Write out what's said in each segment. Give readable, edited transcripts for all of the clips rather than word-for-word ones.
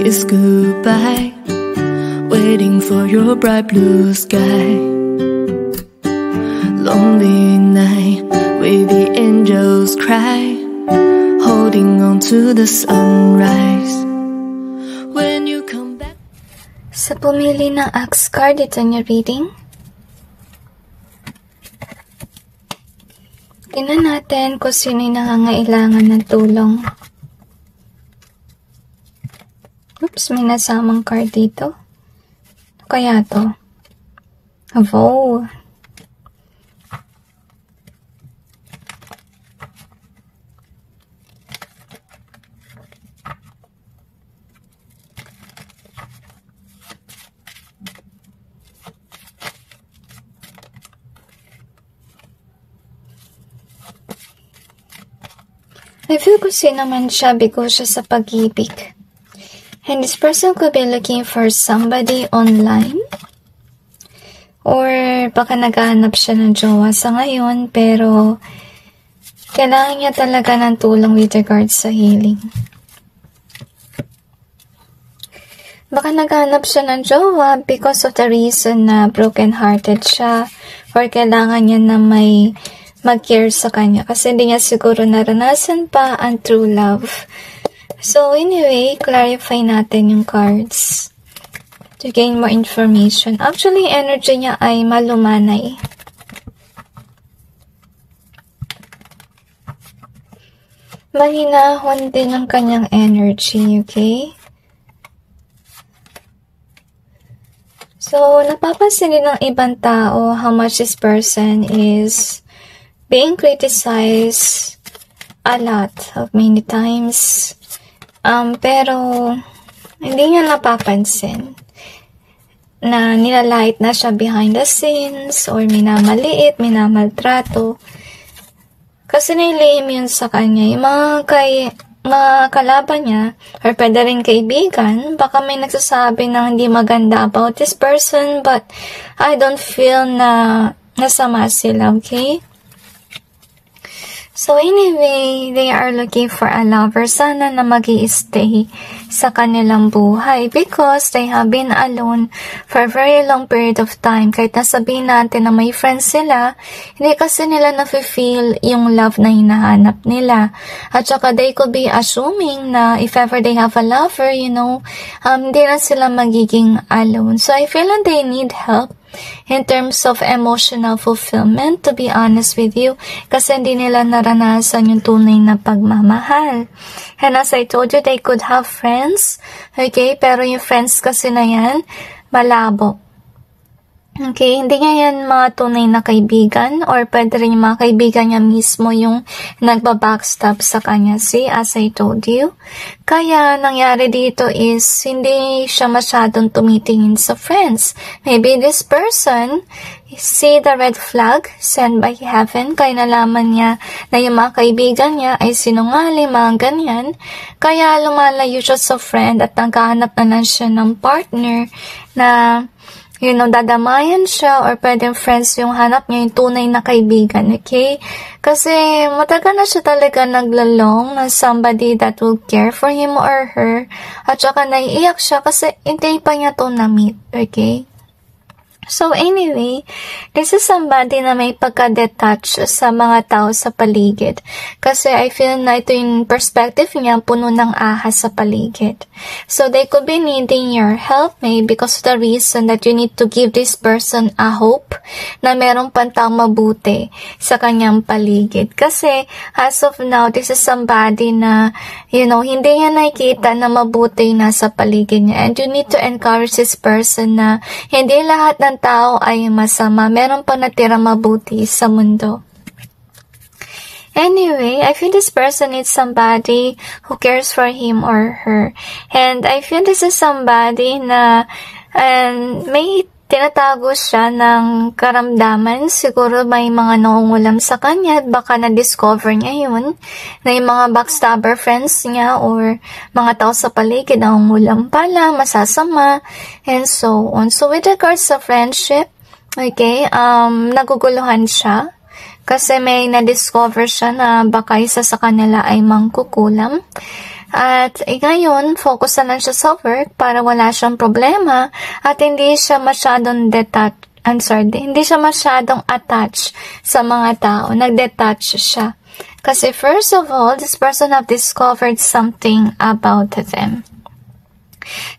is goodbye, waiting for your bright blue sky. Lonely night with the angels cry, holding on to the sunrise. When you come back. Sa pumili ng Axe card, ito yung reading. Tingnan natin kung sino yung nangangailangan ng tulong. Oops, may nasamang card dito. Ano kaya to? Wow. I feel kung sino man siya, bigo siya sa pag-ibig. And this person could be looking for somebody online. Or baka naghahanap siya ng jowa sa ngayon, pero kailangan niya talaga ng tulong with regards sa healing. Baka naghahanap siya ng jowa because of the reason na broken-hearted siya, or kailangan niya na may mag-care sa kanya kasi hindi niya siguro naranasan pa ang true love. So anyway, clarify natin yung cards to gain more information. Actually, energy niya ay malumanay. Mahinahon din ang kanyang energy, okay? So, napapansin din ng ibang tao how much this person is being criticized a lot of many times. Pero hindi niya napapansin na nilalait na siya behind the scenes or minamaliit, minamaltrato. Kasi nilihim yun sa kanya. Yung mga kalaban niya or pwede rin kaibigan, baka may nagsasabi na hindi maganda about this person, but I don't feel na nasama sila, okay? So anyway, they are looking for a lover. Sana na mag-i-stay sa kanilang buhay because they have been alone for a very long period of time. Kahit nasabihin natin na may friends sila, hindi kasi nila na-feel yung love na hinahanap nila. At saka they could be assuming na if ever they have a lover, hindi na sila magiging alone. So I feel that they need help in terms of emotional fulfillment, to be honest with you, kasi hindi nila naranasan yung tunay na pagmamahal. And as I told you, they could have friends, okay, pero yung friends kasi na yan, malabo. Okay, hindi niya yan mga tunay na kaibigan or pwede rin yung mga kaibigan niya mismo yung nagbabackstab sa kanya. See, as I told you. Kaya, nangyari dito is hindi siya masyadong tumitingin sa friends. Maybe this person see the red flag sent by heaven, kaya nalaman niya na yung mga kaibigan niya ay sinungaling, mga ganyan. Kaya lumalayo siya sa friend at naghahanap na lang siya ng partner na dadamayan siya or pwedeng friends yung hanap niya, yung tunay na kaibigan, okay? Kasi matagal na siya talaga naglalong na somebody that will care for him or her. At saka naiiyak siya kasi hindi pa niya to na-meet, okay? So anyway, this is somebody na may pagka-detach sa mga tao sa paligid. Kasi I feel na ito yung perspective niya, puno ng ahas sa paligid. So they could be needing your help, maybe because of the reason that you need to give this person a hope na merong pantang mabuti sa kanyang paligid. Kasi as of now, this is somebody na, hindi niya nakikita na mabuti na sa paligid niya. And you need to encourage this person na hindi lahat ng tao ay masama. Meron pa natira mabuti sa mundo. Anyway, I feel this person needs somebody who cares for him or her. And I feel this is somebody na may tinatago siya ng karamdaman. Siguro may mga nangungulam sa kanya at baka na-discover niya yun. Na yung mga backstabber friends niya or mga tao sa paligid nangungulam pala, masasama, and so on. So with regards sa friendship, okay, naguguluhan siya. Kasi may na-discover siya na baka isa sa kanila ay mangkukulam. At ngayon, focus na lang siya sa work para wala siyang problema at hindi siya masyadong hindi siya masyadong attached sa mga tao. Nag-detach siya. Kasi first of all, this person have discovered something about them.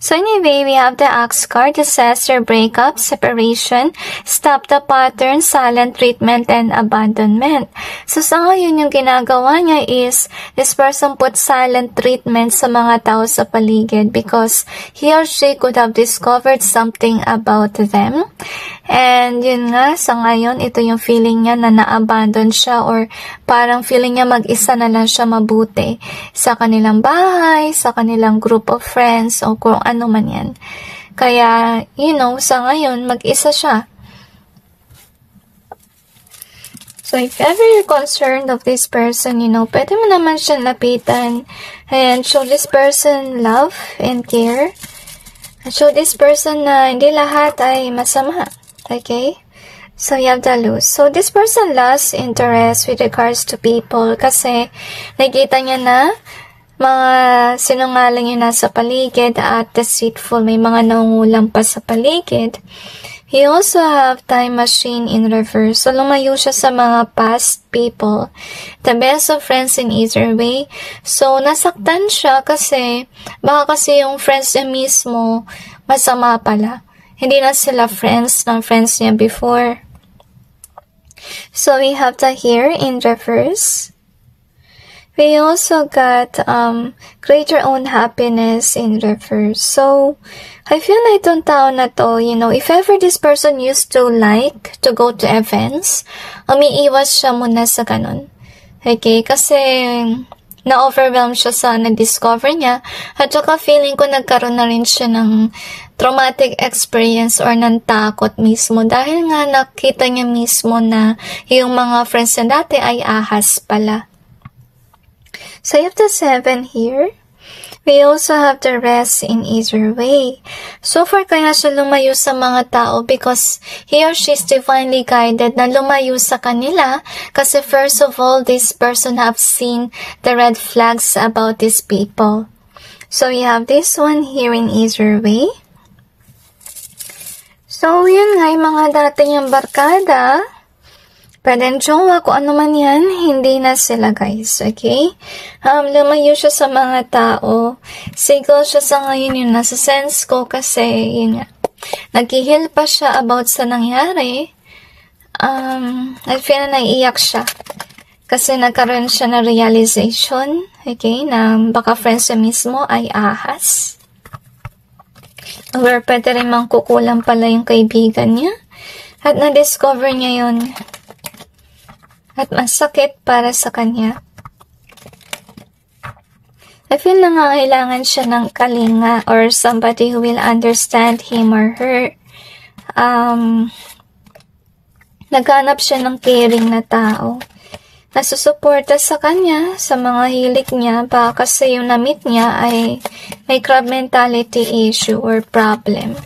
So anyway, we have the Axe card. It says your breakup, separation, stop the pattern, silent treatment, and abandonment. So sa ngayon, yung ginagawa niya is, this person put silent treatment sa mga tao sa paligid because he or she could have discovered something about them. And yun nga, sa ngayon, ito yung feeling niya na na-abandon siya or parang feeling niya mag-isa na lang siya mabuti sa kanilang bahay, sa kanilang group of friends, o kung ano man yan. Kaya, sa ngayon, mag-isa siya. So, if ever you're concerned of this person, pwede mo naman siya lapitan and show this person love and care. And show this person na hindi lahat ay masama. Okay? So, you have the lose. So, this person lost interest with regards to people kasi nakita niya na mga sinungaling yung nasa paligid at deceitful. May mga nangungulang pa sa paligid. He also have time machine in reverse. So, lumayo siya sa mga past people. The best of friends in either way. So, nasaktan siya kasi baka kasi yung friends niya mismo masama pala. Hindi na sila friends ng friends niya before. So, we have the here in reverse. We also got create your own happiness in reverse. So, I feel na itong tao na to, if ever this person used to like to go to events, umiiwas siya muna sa ganun. Okay? Kasi na-overwhelm siya sa na-discover niya. At saka feeling ko nagkaroon na rin siya ng traumatic experience or ng takot mismo. Dahil nga nakita niya mismo na yung mga friends niya dati ay ahas pala. So you have the 7 here. We also have the rest in either way. So far kaya siya lumayo sa mga tao because he or she is divinely guided na lumayo sa kanila kasi first of all, this person have seen the red flags about these people. So you have this one here in either way. So yun nga yung mga dating yung barkada. Pwedeng jowa, kung ano man yan, hindi na sila guys, okay? Lumayo siya sa mga tao. Single siya sa ngayon yun, nasa sense ko kasi, yun nga, nag-heal pa siya about sa nangyari. I feel na naiiyak siya. Kasi nagkaroon siya na realization, okay, na baka friends siya mismo ay ahas. Or pwede rin mangkukulang pala yung kaibigan niya. At na-discover niya yun. At masakit para sa kanya. I feel nangangailangan siya ng kalinga or somebody who will understand him or her. Naghanap siya ng caring na tao. Nasusuporta sa kanya, sa mga hilig niya, baka kasi yung na-meet niya ay may crab mentality issue or problem.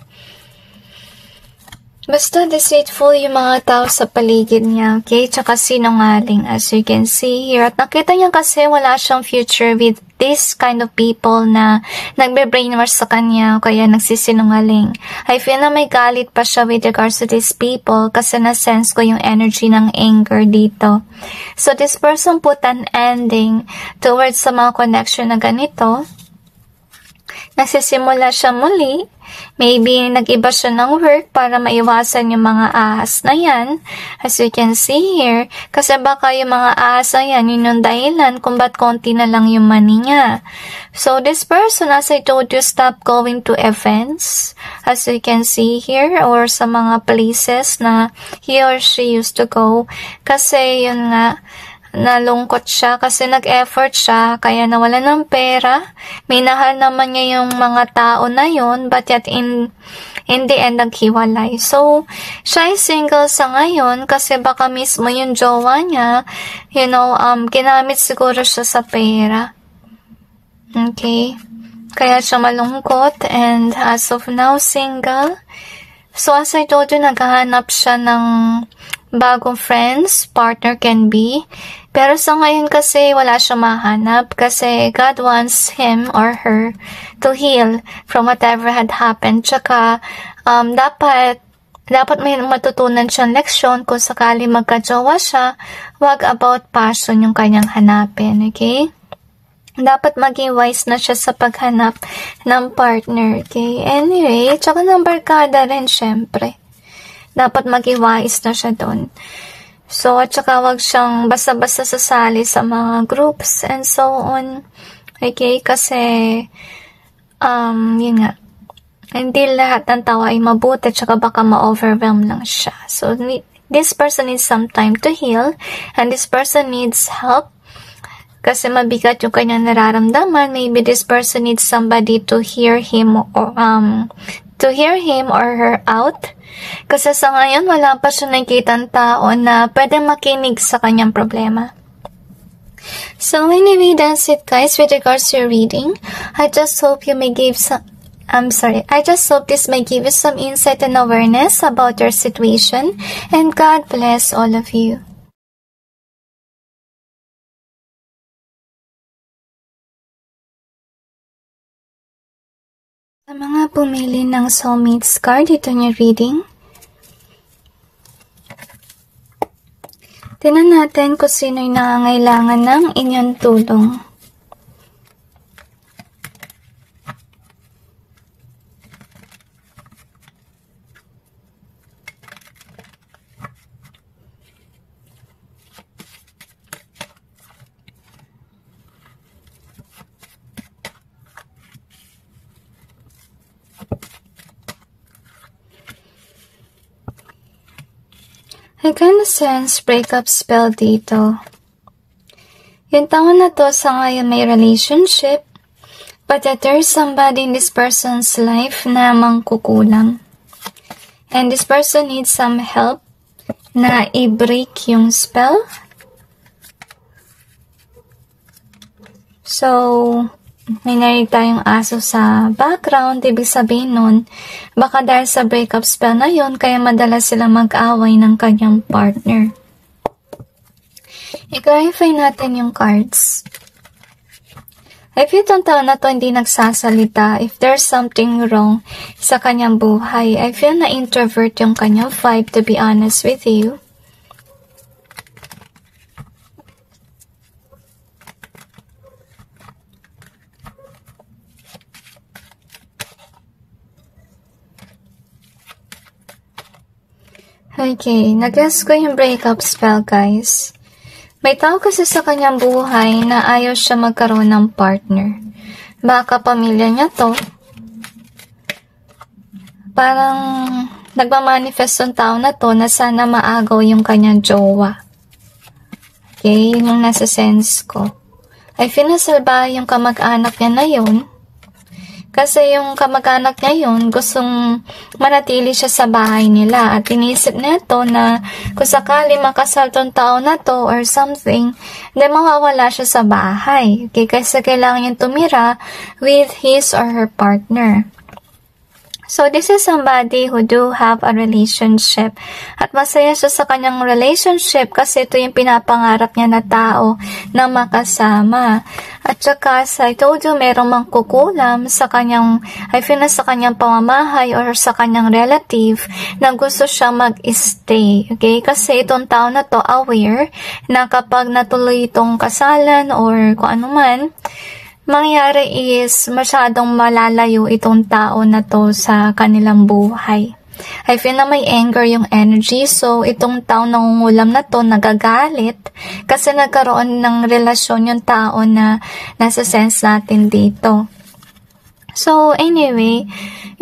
Basta deceitful yung mga tao sa paligid niya, okay? Tsaka sinungaling, as you can see here. At nakita niya kasi wala siyang future with this kind of people na nagbe-brainwash sa kanya, kaya nagsisinungaling. I feel na may galit pa siya with regards to these people kasi na-sense ko yung energy ng anger dito. So, this person put an ending towards sa mga connection na ganito. Nagsisimula siya muli. Maybe nag-iba siya ng work para maiwasan yung mga ahas na yan. As you can see here. Kasi baka yung mga ahas na yan, yun yung dahilan kung ba't konti na lang yung money niya. So this person, as I told you, stop going to events. As you can see here. Or sa mga places na he or she used to go. Kasi yun nga, nalungkot siya kasi nag-effort siya kaya nawala ng pera. Minahal naman niya yung mga tao na yun but yet in the end naghiwalay. So, siya ay single sa ngayon kasi baka mismo yung jowa niya, ginamit siguro siya sa pera. Okay? Kaya siya malungkot and as of now, single. So, as I told you, naghahanap siya ng bagong friends, partner can be. Pero sa ngayon kasi wala siya mahanap kasi God wants him or her to heal from whatever had happened. Tsaka dapat may matutunan siyang leksyon kung sakali magka-jowa siya, wag about passion yung kanyang hanapin, okay? Dapat maging wise na siya sa paghanap ng partner, okay? Anyway, tsaka ng barkada rin, syempre. Dapat maging wise na siya doon. So, at saka wag siyang basta-basta sasali sa mga groups and so on. Okay? Kasi, yun nga. Hindi lahat ng tao ay mabuti, tsaka baka ma-overwhelm lang siya. So, this person needs some time to heal, and this person needs help. Kasi mabigat yung kanyang nararamdaman. Maybe this person needs somebody to hear him or her out. Kasi sa ngayon, wala pa siya nakikitang tao na pwede makinig sa kanyang problema. So anyway, that's it guys with regards to your reading. I just hope this may give you some insight and awareness about your situation. And God bless all of you. Sa mga pumili ng soulmates card dito niyo reading, tingnan natin kung sino'y nangangailangan ng inyong tulong. I kinda sense breakup spell dito. Yung tao na to sa ngayon may relationship, but that there's somebody in this person's life na mangkukulam. And this person needs some help na i-break yung spell. So, may narinig tayong aso sa background, ibig sabihin nun, baka dahil sa breakup spell na yun, kaya madalas sila mag-away ng kanyang partner. I-clarify natin yung cards. If itong tao na to hindi nagsasalita, if there's something wrong sa kanyang buhay, I feel na introvert yung kanyang vibe, to be honest with you. Okay, nag-guess ko yung breakup spell, guys. May tao kasi sa kanyang buhay na ayaw siya magkaroon ng partner. Baka pamilya niya to. Parang nagmamanifest yung tao na to na sana maagaw yung kanyang jowa. Okay, yun yung nasa sense ko. I feel na salba yung kamag-anak niya na yun. Kasi yung kamag-anak niya yun, gustong manatili siya sa bahay nila. At inisip nito na kung sakali makasal tong tao na to or something, then mawawala siya sa bahay. Okay? Kasi kailangan niyang tumira with his or her partner. So, this is somebody who do have a relationship. At masaya siya sa kanyang relationship kasi ito yung pinapangarap niya na tao na makasama. At saka, as I told you, merong mangkukulam sa kanyang, I feel na sa kanyang pamamahay or sa kanyang relative na gusto siya mag-stay. Okay? Kasi itong tao na to aware na kapag natuloy itong kasalan or kung ano man, mangyari is masyadong malalayo itong tao na to sa kanilang buhay. I feel na may anger yung energy, so itong tao nangungulam na to nagagalit kasi nagkaroon ng relasyon yung tao na nasa sense natin dito. So anyway,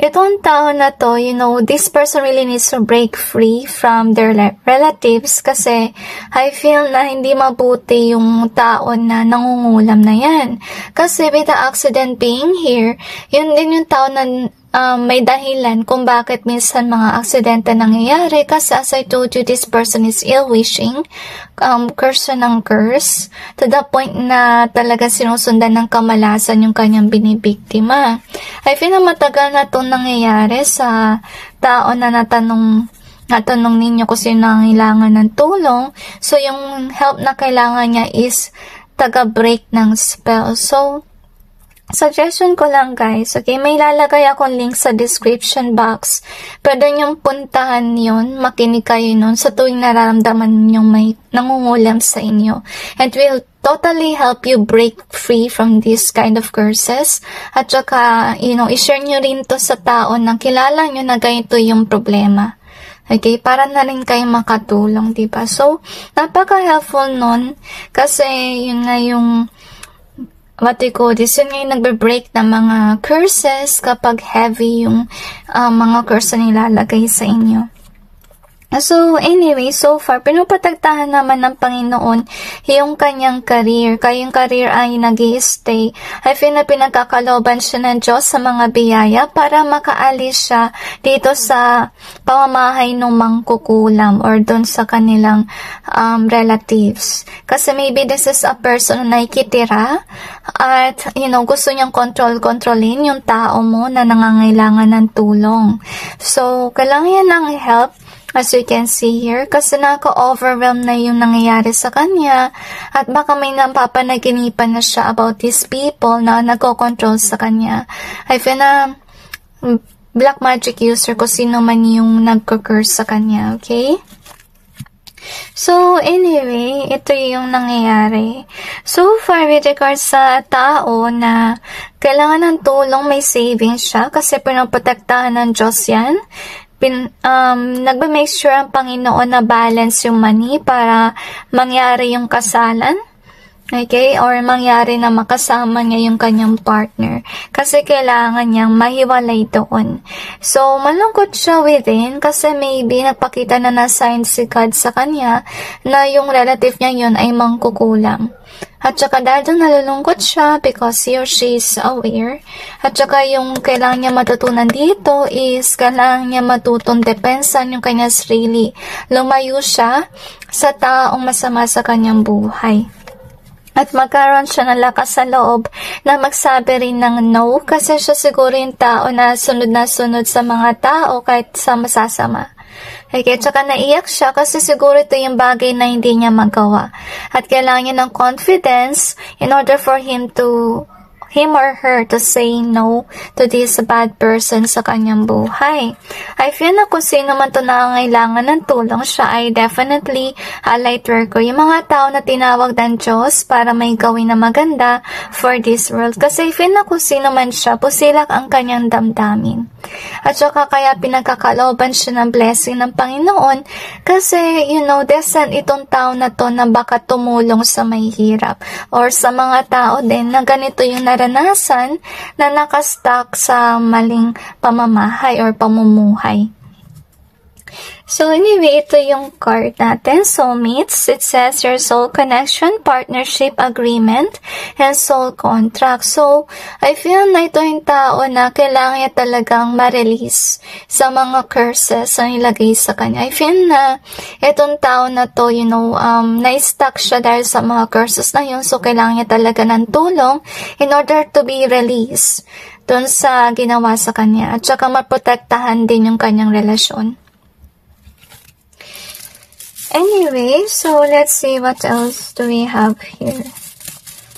itong tao na to, you know, this person really needs to break free from their relatives kasi I feel na hindi mabuti yung tao na nangungulam na yan. Kasi with the accident being here, yun din yung tao na may dahilan kung bakit minsan mga aksidente nangyayari kasi as I told you, this person is ill-wishing, curse ng curse, to the point na talaga sinusundan ng kamalasan yung kanyang binibiktima. I feel na matagal na itong nangyayari sa tao na natanong ninyo kung sino ang kailangan ng tulong. So, yung help na kailangan niya is taga-break ng spell. So, suggestion ko lang guys, okay, may lalagay akong link sa description box. Pwede niyong puntahan yun, makinig kayo nun sa tuwing nararamdaman ninyong may nangungulam sa inyo. And will totally help you break free from this kind of curses. At saka, i-share nyo rin to sa tao na kilala nyo na ganito yung problema. Okay, para na rin kayo makatulong, diba? So, napaka-helpful nun kasi yun nga yung what we call this, yun nga yung nagbe-break ng mga curses kapag heavy yung mga curse na nilalagay sa inyo. So, anyway, so far, pinupatagtahan naman ng Panginoon yung kanyang career. Kaya yung career ay nag-i-stay. I feel na pinagkakaloban siya ng Diyos sa mga biyaya para makaalis siya dito sa pamamahay ng mangkukulam or doon sa kanilang relatives. Kasi maybe this is a person na nakikitira at, gusto niyang kontrolin yung tao mo na nangangailangan ng tulong. So, kailangan yan ng help. As you can see here, kasi naka-overwhelm na yung nangyayari sa kanya at baka may napapanaginipan na siya about these people na nagko-control sa kanya. I feel na black magic user kung sino man yung nagko-curse sa kanya, okay? So, anyway, ito yung nangyayari. So far, with regards sa tao na kailangan ng tulong, may savings siya kasi pinaprotektahan ng Diyos yan. Nagbe-make sure ang Panginoon na balance yung money para mangyari yung kasalan. Okay? Or mangyari na makasama niya yung kanyang partner. Kasi kailangan niyang mahiwalay doon. So, malungkot siya within kasi maybe nagpakita na na-sign si God sa kanya na yung relative niya yun ay mangkukulam. At saka dahil doon nalulungkot siya because he or she is aware. At saka yung kailangan niya matutunan dito is kailangan niya matutong depensan yung kanya sarili. Lumayo siya sa taong masama sa kanyang buhay. At magkaroon siya ng lakas sa loob na magsabi rin ng no kasi siya siguro yung tao na sunod sa mga tao kahit sa masasama. Okay, tsaka naiyak siya kasi siguro ito yung bagay na hindi niya magawa. At kailangan niya ng confidence in order for him or her to say no to this bad person sa kanyang buhay. I feel na kung sino man to nangangailangan ng tulong, siya ay definitely a light worker. Yung mga tao na tinawag ng Diyos para may gawin na maganda for this world. Kasi I feel na kung sino man siya, pusilak ang kanyang damdamin. At saka kaya pinagkakalooban siya ng blessing ng Panginoon kasi, descent itong tao na to na baka tumulong sa may hirap or sa mga tao din na ganito yung naranasan na nakastuck sa maling pamamahay or pamumuhay. So anyway, ito yung card natin, soulmates. It says your soul connection, partnership agreement, and soul contract. So, I feel na ito yung tao na kailangan niya talagang ma-release sa mga curses na nilagay sa kanya. I feel na itong tao na to, na-stuck siya dahil sa mga curses na yun. So, kailangan niya talaga ng tulong in order to be released dun sa ginawa sa kanya. At saka maprotektahan din yung kanyang relasyon. Anyway, so let's see what else do we have here.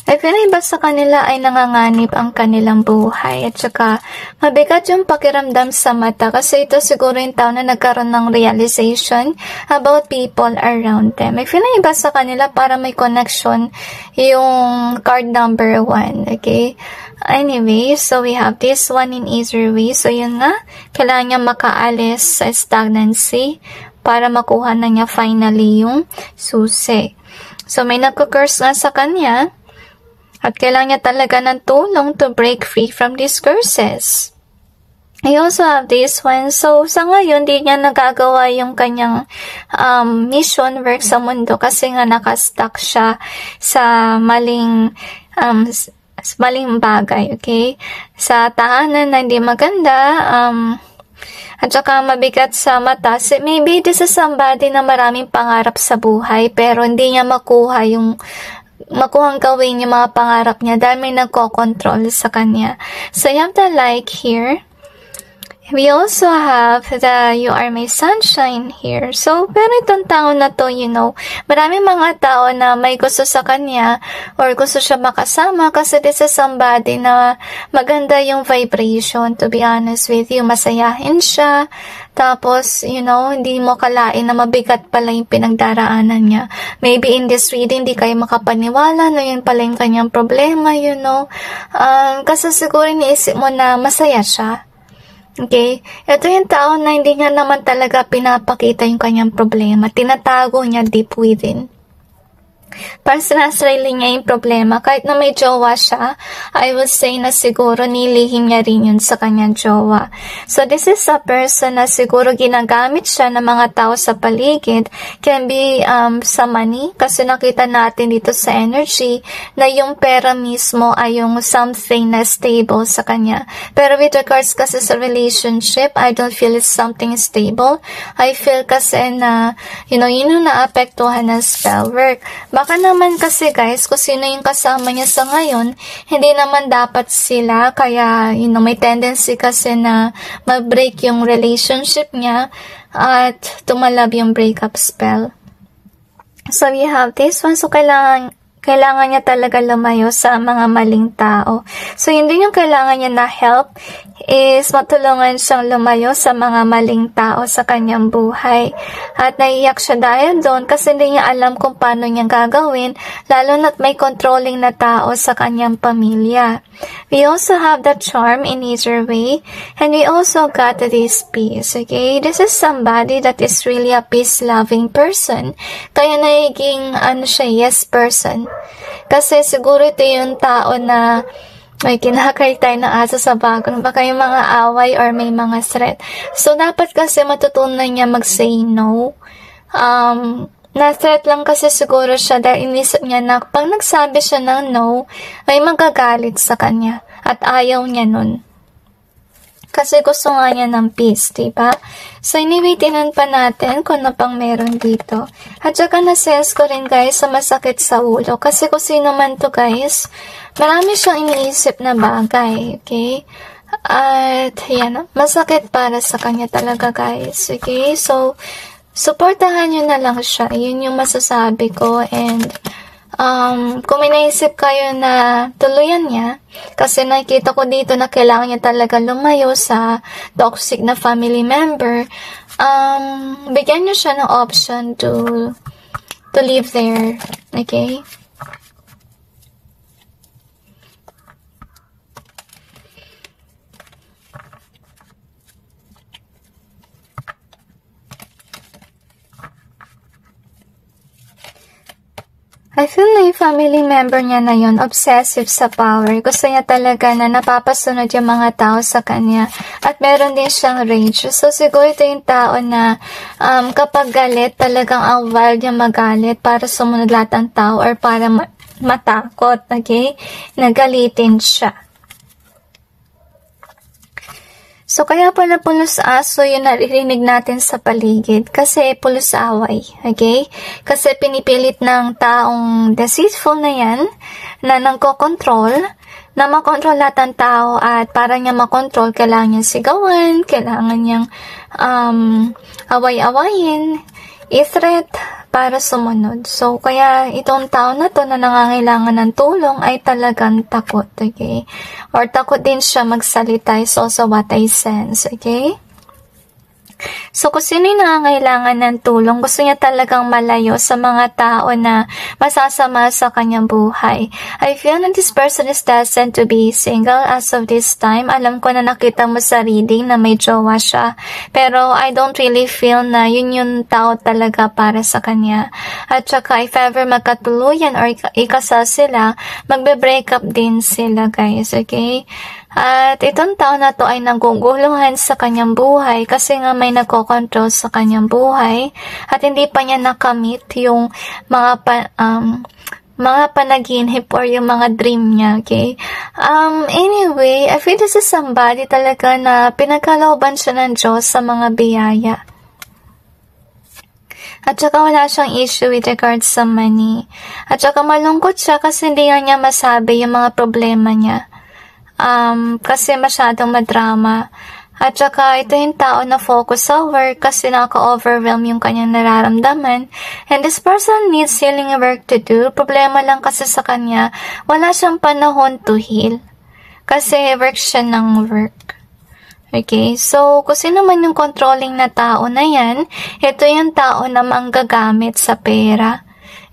I feel na iba sa kanila ay nanganganib ang kanilang buhay at saka mabigat yung pakiramdam sa mata kasi ito siguro yung tao na nagkaroon ng realization about people around them. I feel na iba sa kanila para may connection yung card number 1, okay? Anyway, so we have this one in easier way. So yun nga, kailangan niya makaalis sa stagnancy para makuha na niya finally yung susi. So, may nagko-curse nga sa kanya at kailangan niya talaga ng tulong to break free from these curses. I also have this one. So, sa ngayon, di niya nagagawa yung kanyang mission work sa mundo kasi nga nakastuck siya sa maling bagay, okay? Sa tahanan na hindi maganda, at saka mabigat sa mata. Maybe this is somebody na maraming pangarap sa buhay pero hindi niya makuhang gawin yung mga pangarap niya dahil may nagko-control sa kanya. So, you have the like here. We also have the You Are My Sunshine here. So, pero itong tao na to, maraming mga tao na may gusto sa kanya or gusto siya makasama kasi this is somebody na maganda yung vibration, to be honest with you. Masayahin siya. Tapos, hindi mo kalain na mabigat pala yung pinagdaraanan niya. Maybe in this reading, hindi kayo makapaniwala na yun pala yung kanyang problema, kasi siguro iniisip mo na masaya siya. Okay? Ito yung tao na hindi niya naman talaga pinapakita yung kanyang problema. Tinatago niya deep within. Para sinasarili niya yung problema. Kahit na may jowa siya, I would say na siguro nilihim niya rin yun sa kanyang jowa. So, this is a person na siguro ginagamit siya ng mga tao sa paligid. Can be sa money. Kasi nakita natin dito sa energy na yung pera mismo ay yung something na stable sa kanya. Pero with regards kasi sa relationship, I don't feel it's something stable. I feel kasi na, yun yung naapektuhan ng spell work. Baka naman kasi guys, kung sino yung kasama niya sa ngayon, hindi naman dapat sila, kaya may tendency kasi na mag-break yung relationship niya at tumalab yung breakup spell. So we have this one, so kailangan niya talaga lumayo sa mga maling tao. So, yun din yung kailangan niya na help is matulungan siyang lumayo sa mga maling tao sa kanyang buhay. At naiiyak siya dahil doon kasi hindi niya alam kung paano niya gagawin, lalo na't may controlling na tao sa kanyang pamilya. We also have the charm in either way, and we also got this peace, okay? This is somebody that is really a peace-loving person. Kaya nagiging, yes person. Kasi siguro ito yung tao na may kinakain tayo ng aso sa background. Baka yung mga away or may mga threat. So, dapat kasi matutunan niya mag-say no. Na-threat lang kasi siguro siya dahil inisip niya na pag nagsabi siya ng no, may magagalit sa kanya. At ayaw niya nun. Kasi gusto nga niya ng peace, diba? So, iniwitinan pa natin kung ano pang meron dito. At saka na-sense ko rin, guys, sa masakit sa ulo. Kasi kung sino man to, guys, marami siyang iniisip na bagay, okay? At, yan, masakit para sa kanya talaga, guys, okay? So, supportahan nyo na lang siya. Yun yung masasabi ko. And, kung may naisip kayo na tuluyan niya, kasi nakikita ko dito na kailangan niya talaga lumayo sa toxic na family member, bigyan niyo siya ng option to live there. Okay? I feel na yung family member niya na yun, obsessive sa power. Gusto niya talaga na napapasunod yung mga tao sa kanya. At meron din siyang rage. So, siguro ito yung tao na kapag galit, talagang ang wild niya magalit para sumunod lahat ng tao or para matakot, okay? Nagalitin siya. So, kaya pala pulos aso yung naririnig natin sa paligid kasi pulos away, okay? Kasi pinipilit ng taong deceitful na yan na nagko-control, na makontrol lahat ng tao at para niya makontrol, kailangan niyang sigawan, kailangan niyang away-awayin, i-threat para sumunod. So, kaya itong tao na to na nangangailangan ng tulong ay talagang takot, okay? Or takot din siya magsalita is also what I sense, okay? So, kung sino yung nangangailangan ng tulong, gusto niya talagang malayo sa mga tao na masasama sa kanyang buhay. I feel that this person is destined to be single as of this time. Alam ko na nakita mo sa reading na may jowa siya. Pero I don't really feel na yun yung tao talaga para sa kanya. At saka, if ever magkatuluyan or ikasal sila, magbe-break up din sila, guys, okay? At itong tao na to ay naguguluhan sa kanyang buhay kasi nga may nagko-control sa kanyang buhay at hindi pa niya nakamit yung mga panaginip or yung mga dream niya, okay? Anyway, I feel this is somebody talaga na pinagkalooban siya ng Diyos sa mga biyaya. At saka wala siyang issue with regards sa money. At saka malungkot siya kasi hindi niya masabi yung mga problema niya. Kasi masyadong madrama. At saka, ito yung tao na focus sa work kasi naka-overwhelm yung kanyang nararamdaman. And this person needs healing work to do. Problema lang kasi sa kanya, wala siyang panahon to heal. Kasi work siya ng work. Okay, so kung sino man yung controlling na tao na yan, ito yung tao na manggagamit sa pera.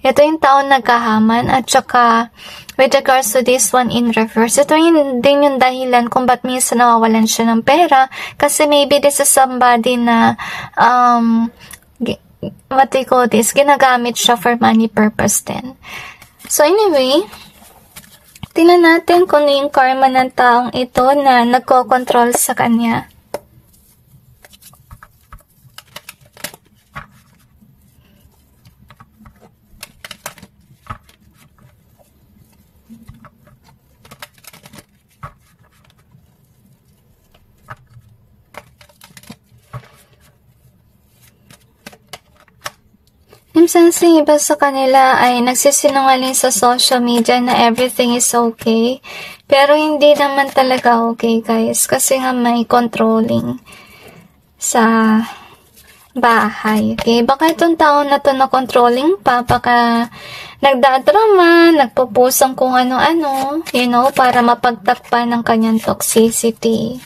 Ito yung tao nagkahaman at saka with regards to this one in reverse, ito din yung dahilan kung ba't minsan nawawalan siya ng pera kasi maybe this is somebody na what they call this, ginagamit siya for money purpose din. So anyway, tingnan natin kung ano yung karma ng taong ito na nagko-control sa kanya. Minsan sa iba sa kanila ay nagsisinungaling sa social media na everything is okay. Pero hindi naman talaga okay, guys. Kasi nga may controlling sa bahay. Okay? Baka itong taon na to na controlling pa. Baka nagdadrama, nagpupusang kung ano-ano. You know, para mapagtakpan ng kanyang toxicity.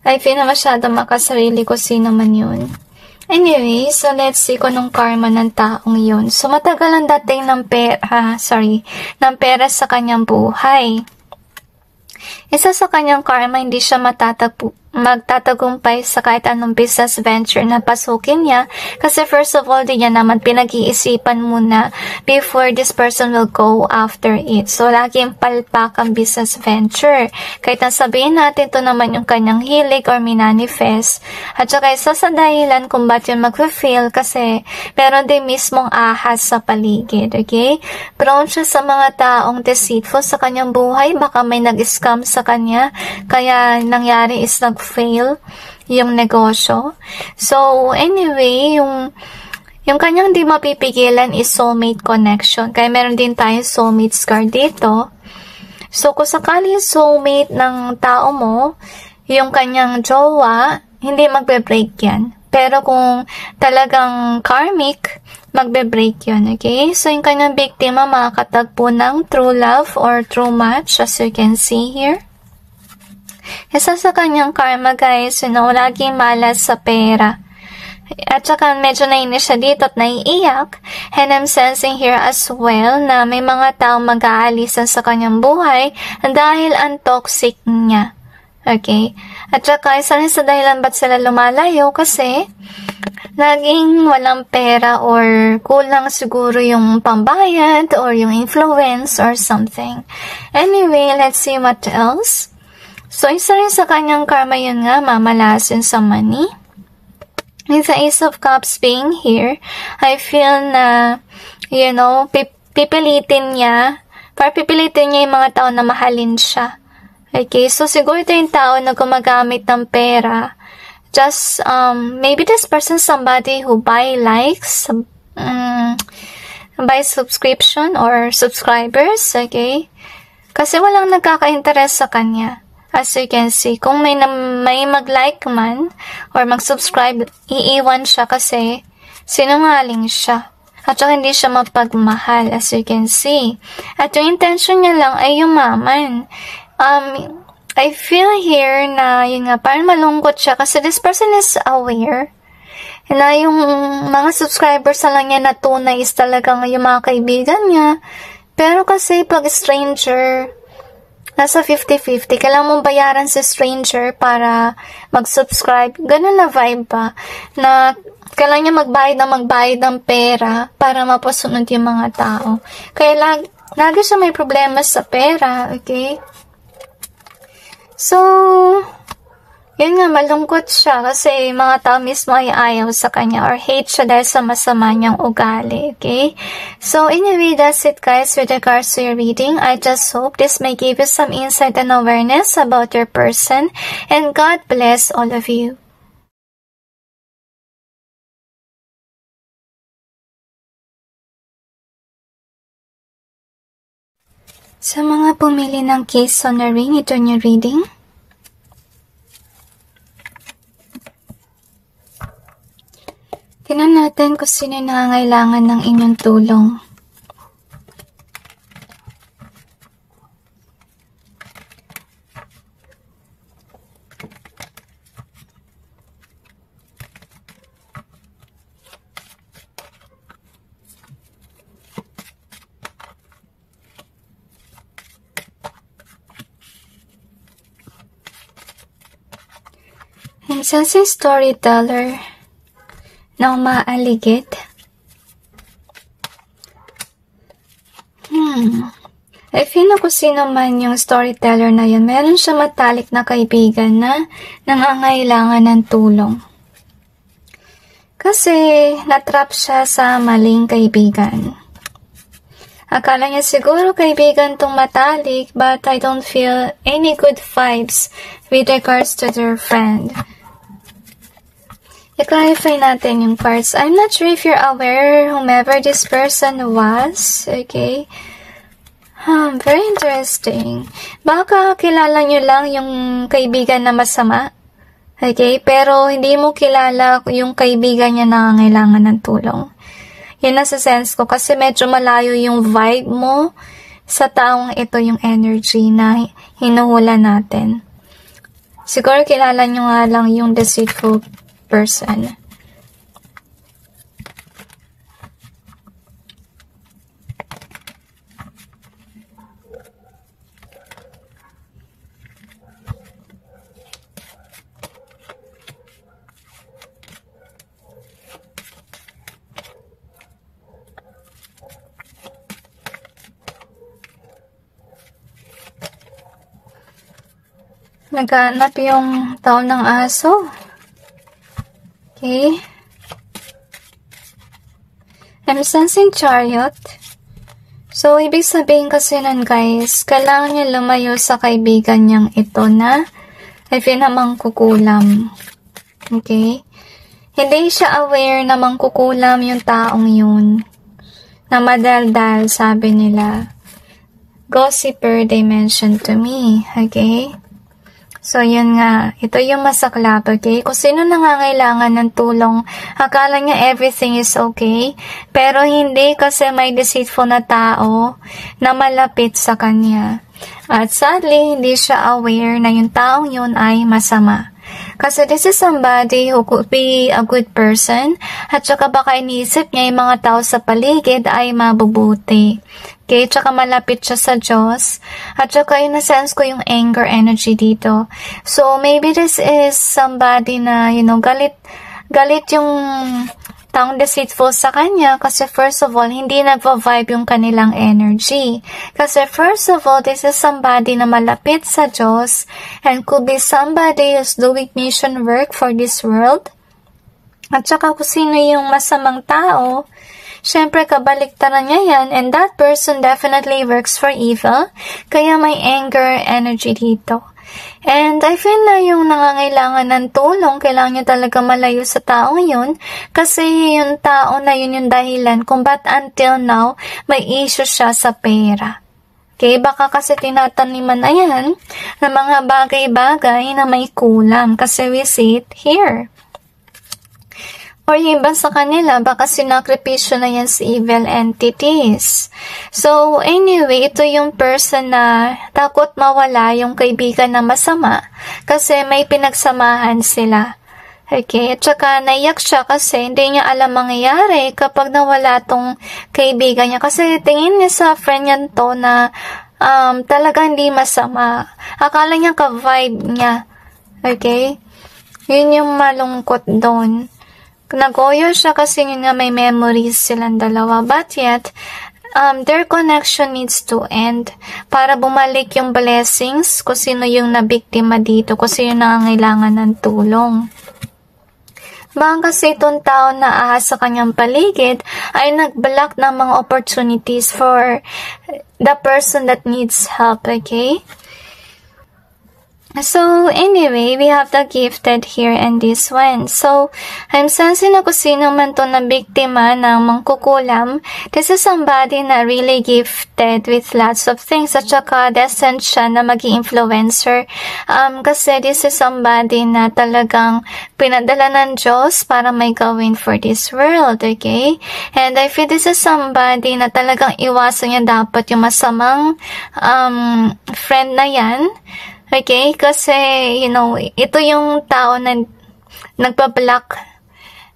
I feel na masyado makasarili ko sino man yun. Anyway, so let's see kung anong karma ng taong yun. So, matagal ang dating ng pera sa kanyang buhay. Isa sa kanyang karma, hindi siya magtatagumpay sa kahit anong business venture na pasukin niya. Kasi first of all, di niya naman pinag-iisipan muna before this person will go after it. So, laging palpak ang business venture. Kahit nasabihin natin ito naman yung kanyang hilig or minanifest. At saka isa sa dahilan kung ba't yun mag-fail kasi meron din mismong ahas sa paligid. Okay? Prone siya sa mga taong deceitful sa kanyang buhay. Baka may nag-scam sa kanya. Kaya nangyari is nag-fail yung negosyo. So, anyway, yung kanyang di mapipigilan is soulmate connection. Kaya meron din tayo soulmate card dito. So, kung sakali yung soulmate ng tao mo, yung kanyang jowa, hindi magbe-break yan. Pero kung talagang karmic, magbe-break yun, okay? So, yung kanyang biktima makakatagpo ng true love or true match, as you can see here. Isa sa kanyang karma, guys, laging malas sa pera. At saka medyo nainis siya dito at naiiyak. And I'm sensing here as well na may mga taong mag-aalisan sa kanyang buhay dahil ang toxic niya. Okay? At saka isa rin sa dahilan ba't sila lumalayo kasi laging walang pera or kulang siguro yung pambayad or yung influence or something. Anyway, let's see what else. So, isa rin sa kanyang karma yun nga, mamalasin sa money. With the Ace of Cups being here, I feel na, pipilitin niya yung mga tao na mahalin siya. Okay, so siguro ito yung tao na gumagamit ng pera. Just, maybe this person somebody who buy likes, buy subscription or subscribers, okay? Kasi walang nagkaka-interest sa kanya. As you can see, kung may mag-like man or mag-subscribe, iiwan siya kasi sinungaling siya. At saka hindi siya mapagmahal, as you can see. At yung intention niya lang ay yumaman. I feel here na, parang malungkot siya kasi this person is aware na yung mga subscribers na lang niya na tunay is talagang yung mga kaibigan niya. Pero kasi pag stranger, nasa 50-50, kailangan mong bayaran sa stranger para mag-subscribe. Ganun na vibe ba? Na kailangan niya magbayad ng pera para mapasunod yung mga tao. Kaya lagi siya may problema sa pera, okay? So, yun nga, malungkot siya kasi mga tao mismo ay ayaw sa kanya or hate siya dahil sa masama niyang ugali, okay? So, anyway, that's it guys with regards to your reading. I just hope this may give you some insight and awareness about your person, and God bless all of you. Sa mga pumili ng case on the ring, ito yung reading. Tingnan natin kung sino yung nangangailangan ng inyong tulong. Isa si storyteller na umaaligid. I feel na kung sino man yung storyteller na yun, meron siya matalik na kaibigan na nangangailangan ng tulong. Kasi natrap siya sa maling kaibigan. Akala niya siguro kaibigan tong matalik, but I don't feel any good vibes with regards to their friend. I-clarify natin yung cards. I'm not sure if you're aware whomever this person was. Okay? Very interesting. Baka kilala nyo lang yung kaibigan na masama. Okay? Pero hindi mo kilala yung kaibigan niya na nangangailangan ng tulong. Yan nasa sense ko kasi medyo malayo yung vibe mo sa taong ito, yung energy na hinuhula natin. Siguro kilala nyo nga lang yung deceitful person. Naghanap yung tao ng aso. Okay. I'm sensing chariot. So, ibig sabihin kasi nun guys, kailangan niya lumayo sa kaibigan niyang ito na ay pinamangkukulam. Okay. Hindi siya aware na mangkukulam yung taong yun. Na madaldal, sabi nila. Gossiper, they mentioned to me. Okay. So, yun nga. Ito yung masaklap, okay? Kung sino nangangailangan ng tulong, akala niya everything is okay. Pero hindi kasi may deceitful na tao na malapit sa kanya. At sadly, hindi siya aware na yung taong yun ay masama. Kasi this is somebody who could be a good person. At saka baka iniisip niya yung mga tao sa paligid ay mabubuti. Okay, tsaka malapit siya sa Diyos. At saka in a sense ko yung anger energy dito. So, maybe this is somebody na, galit yung taong deceitful sa kanya kasi first of all, hindi nagva-vibe yung kanilang energy. Kasi first of all, this is somebody na malapit sa Diyos and could be somebody who's doing mission work for this world. At saka kung sino yung masamang tao, syempre, kabaliktaran niya yan, and that person definitely works for evil, kaya may anger energy dito. And I feel na yung nangangailangan ng tulong, kailangan niya talaga malayo sa taong yun, kasi yung tao na yun yung dahilan kung ba't until now, may issue siya sa pera. Okay, baka kasi tinataniman na yan ng mga bagay-bagay na may kulang, kasi we see it here. Or yung iba sa kanila, baka sinakripisyo na yan sa evil entities. So, anyway, ito yung person na takot mawala yung kaibigan na masama kasi may pinagsamahan sila. Okay? At saka, naiyak siya kasi hindi niya alam mangyayari kapag nawala tong kaibigan niya. Kasi tingin niya sa friend niya to na talaga hindi masama. Akala niya ka-vibe niya. Okay? Yun yung malungkot doon. Nagoyo siya kasi yun nga may memories silang dalawa. But yet, their connection needs to end para bumalik yung blessings kung sino yung nabiktima dito, kung sino nangangailangan ng tulong. Baka kasi itong tao na ahas sa kanyang paligid ay nag-block ng mga opportunities for the person that needs help, okay? So, anyway, we have the gifted here and this one. So, I'm sensing na kung sino man to na biktima ng mangkukulam. This is somebody na really gifted with lots of things. At saka, destined siya na maging influencer. Kasi this is somebody na talagang pinadala ng Diyos para may gawin for this world, okay? And I feel this is somebody na talagang iwasan niya dapat yung masamang friend na yan. Okay, kasi, you know, ito yung tao na nagpa-block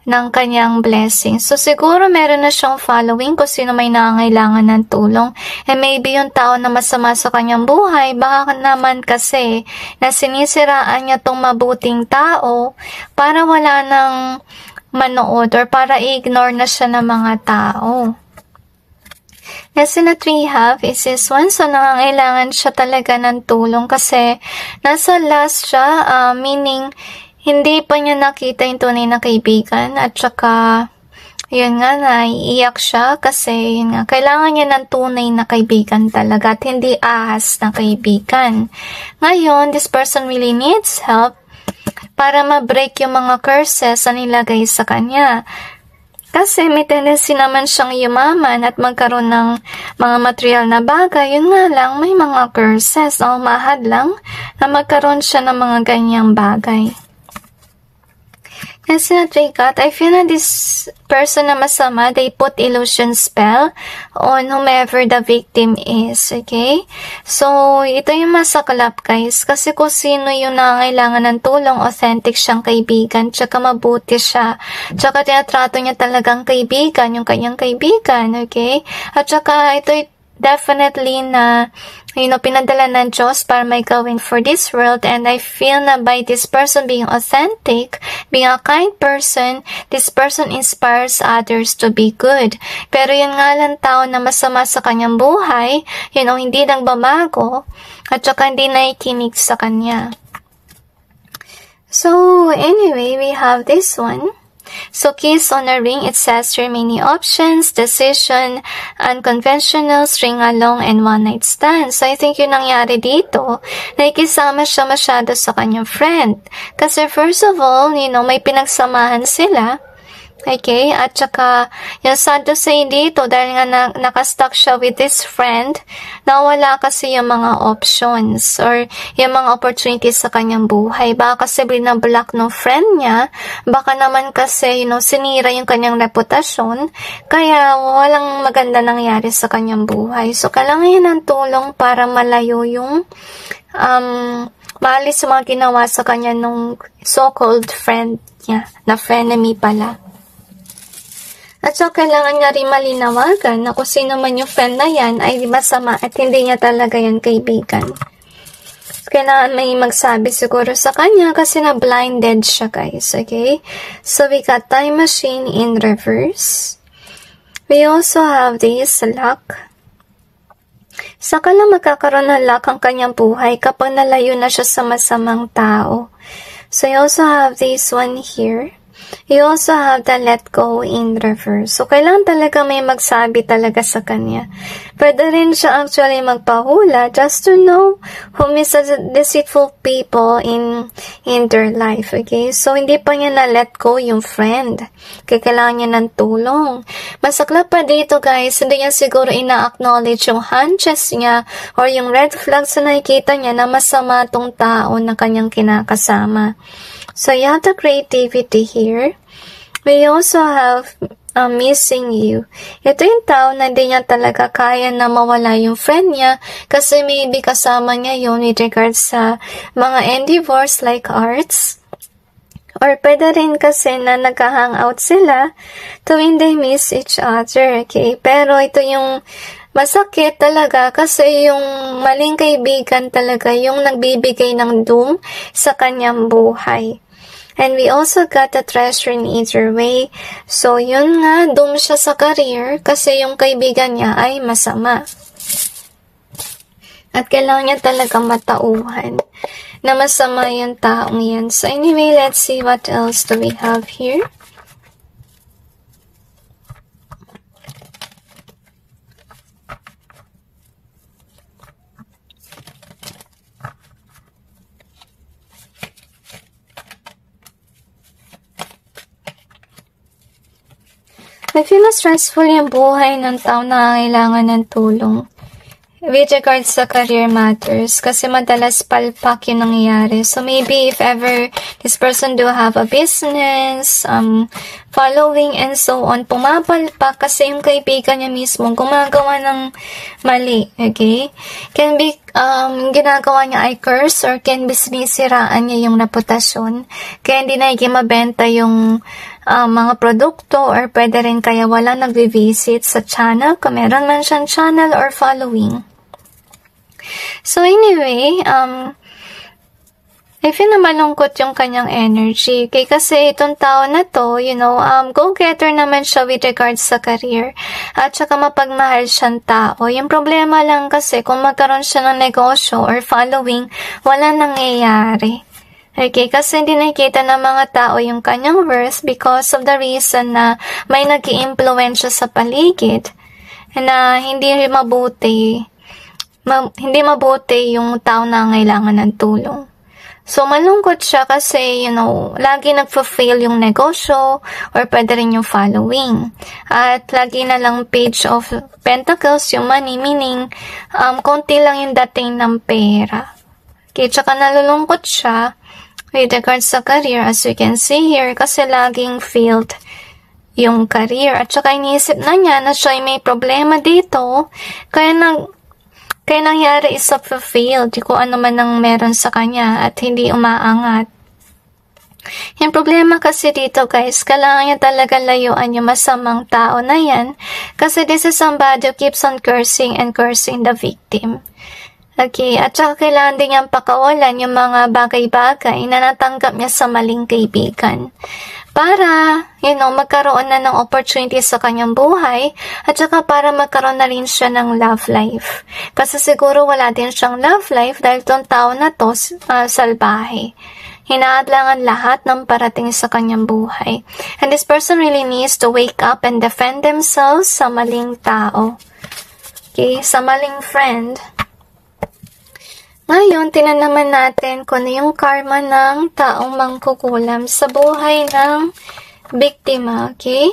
ng kanyang blessing. So, siguro meron na siyang following kung sino may nangangailangan ng tulong. And maybe yung tao na masama sa kanyang buhay, baka naman kasi na sinisiraan niya tong mabuting tao para wala nang manood or para i-ignore na siya ng mga tao. Lesson that we have is this one. So, nangangailangan siya talaga ng tulong kasi nasa last siya, meaning, hindi pa niya nakita yung tunay na kaibigan at saka, yun nga, naiiyak siya kasi, yun nga, kailangan niya ng tunay na kaibigan talaga at hindi ahas na kaibigan. Ngayon, this person really needs help para ma-break yung mga curses na nilagay sa kanya. Kasi may tendency naman siyang yumaman at magkaroon ng mga material na bagay. Yun nga lang, may mga curses na umahad lang na magkaroon siya ng mga ganyang bagay. Kasi na got, I feel na this person na masama, they put illusion spell on whomever the victim is, okay? So, ito yung masaklap, guys. Kasi kung sino yung nangangailangan ng tulong, authentic siyang kaibigan, tsaka mabuti siya. Tsaka tinatrato niya talagang kaibigan, yung kanyang kaibigan, okay? At tsaka ito definitely na, you know, pinadala ng Diyos para may gawin for this world, and I feel na by this person being authentic, being a kind person, this person inspires others to be good. Pero yun nga lang tao na masama sa kanyang buhay, you know, hindi nagbabago, at saka hindi nakikinig sa kanya. So, anyway, we have this one. So, kiss on a ring, it says there are many options, decision, unconventional, string along, and one-night stand. So, I think yung nangyari dito, nakikisama siya masyado sa kanyang friend. Kasi first of all, you know, may pinagsamahan sila. Okay, at saka, yung sad to say dito, dahil nga nakastuck siya with this friend, nawala kasi yung mga options or yung mga opportunities sa kanyang buhay. Baka kasi binablock ng friend niya, baka naman kasi, you know, sinira yung kanyang reputasyon, kaya walang maganda nangyari sa kanyang buhay. So, kailangan niya ng tulong para malayo yung, maalis sa mga ginawa sa kanya nung so-called friend niya, na frenemy pala. At so, kailangan nga rin malinawagan na kung sino man yung friend na yan ay masama at hindi niya talaga yan kaibigan. Kailangan may magsabi siguro sa kanya kasi na-blinded siya, guys. Okay? So, we got time machine in reverse. We also have this luck. Saka lang magkakaroon ng luck ang kanyang buhay kapag nalayo na siya sa masamang tao. So, you also have this one here. You also have the let go in reverse. So, kailangan talaga may magsabi talaga sa kanya. Pwede rin siya actually magpahula just to know whom is the deceitful people in their life. Okay? So, hindi pa niya na let go yung friend. Kaya kailangan niya ng tulong. Masaklap pa dito, guys, hindi niya siguro ina-acknowledge yung hunches niya or yung red flags na nakikita niya na masama tong tao na kanyang kinakasama. So, you have the creativity here. We also have missing you. Ito yung tao na hindi niya talaga kaya na mawala yung friend niya kasi maybe kasama niya yun with regards sa mga endeavors like arts. Or pwede rin kasi na nagka-hangout sila tuwing they miss each other. Okay? Pero ito yung masakit talaga kasi yung maling kaibigan talaga yung nagbibigay ng doom sa kanyang buhay. And we also got the treasure in either way. So, yun nga, doom siya sa career kasi yung kaibigan niya ay masama. At kailangan niya talaga matauhan na masama yung taong yan. So, anyway, let's see what else do we have here. I feel na stressful yung buhay ng tao na kailangan ng tulong. With regards sa career matters, kasi madalas palpak yung nangyayari. So maybe if ever this person do have a business, following and so on, pumapalpak kasi yung kaibigan niya mismo gumagawa ng mali, okay? Can be, ginagawa niya ay curse or can be sinisiraan niya yung reputasyon. Kaya hindi na mabenta yung mga produkto or pwede rin kaya wala nag-visit sa channel kung meron man siyang channel or following. So anyway, I feel na malungkot yung kanyang energy. Okay, kasi itong tao na to, go-getter naman siya with regards sa career. At saka mapagmahal siyang tao. Yung problema lang kasi kung magkaroon siya ng negosyo or following, wala nangyayari. Okay, kasi hindi nakikita ng mga tao yung kanyang worth because of the reason na may nag-i-impluwensya sa paligid na hindi mabuti yung tao na ngailangan ng tulong. So, malungkot siya kasi, lagi nagpa-fail yung negosyo or pwede rin yung following. At lagi na lang page of pentacles, yung money, meaning, konti lang yung dating ng pera. Okay, tsaka nalulungkot siya with regards sa career, as you can see here, kasi laging failed yung career. At tsaka iniisip na niya na siya may problema dito, kaya nangyari is fulfilled kung ano man ang meron sa kanya at hindi umaangat. Yung problema kasi dito guys, kailangan niya talaga layuan yung masamang tao na yan kasi this is somebody who keeps on cursing and cursing the victim. Okay, at saka kailangan din niyang pakawalan yung mga bagay-bagay na natanggap niya sa maling kaibigan. Para, magkaroon na ng opportunity sa kanyang buhay at saka para magkaroon na rin siya ng love life. Kasi siguro wala din siyang love life dahil itong tao na to salbahe. Hinaadlangan lahat ng parating sa kanyang buhay. And this person really needs to wake up and defend themselves sa maling tao. Okay, sa maling friend. Ngayon, tinan naman natin kung ano yung karma ng taong mangkukulam sa buhay ng biktima, okay?